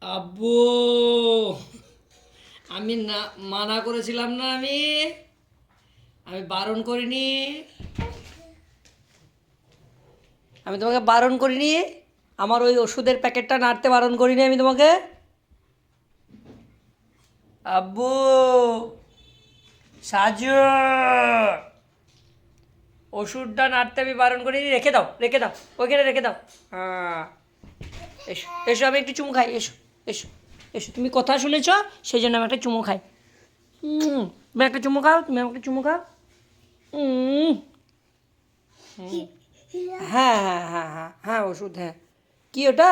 আব্বু, আমি না মানা করেছিলাম না? আমি আমি বারণ করিনি? আমি তোমাকে বারণ করিনি? আমার ওই ওষুধের প্যাকেটটা নাড়তে বারণ করিনি আমি তোমাকে? আব্বু, সাজু, ওষুধটা নাড়তে আমি বারণ করিনি। রেখে দাও, রেখে দাও, ওইখানে রেখে দাও। হ্যাঁ, এসো এসো, আমি একটু চুমু খাই। এসো এসো এসো, তুমি কথা শুনেছ, সেই জন্য আমি একটা চুমু খাই। তুমি একটা চুমু খাও, তুমি আমাকে চুমু খাও। উম, হ্যাঁ হ্যাঁ হ্যাঁ হ্যাঁ হ্যাঁ, ওষুধ, হ্যাঁ। কি ওটা?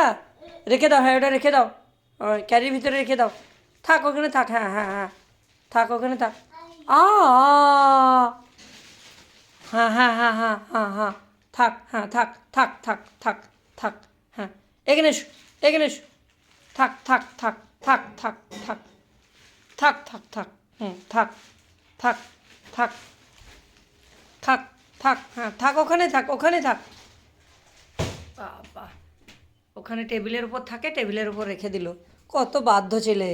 রেখে দাও, হ্যাঁ ওটা রেখে দাও, ওই ক্যারির ভিতরে রেখে দাও। থাক ওখানে থাক, হ্যাঁ হ্যাঁ হ্যাঁ, থাক ওখানে থাক। আ হ্যাঁ হ্যাঁ হ্যাঁ হ্যাঁ হ্যাঁ হ্যাঁ, থাক, হ্যাঁ থাক থাক থাক থাক থাক, হ্যাঁ। এখানে এসো, এখানে এসো। থাক থাক থাক থাক থাক থাক থাক থাক থাক, থাক থাক থাক থাক থাক, হ্যাঁ থাক ওখানে থাক, ওখানে থাক। বাবা, ওখানে টেবিলের উপর থাকে, টেবিলের উপর রেখে দিল। কত বাধ্য ছেলে।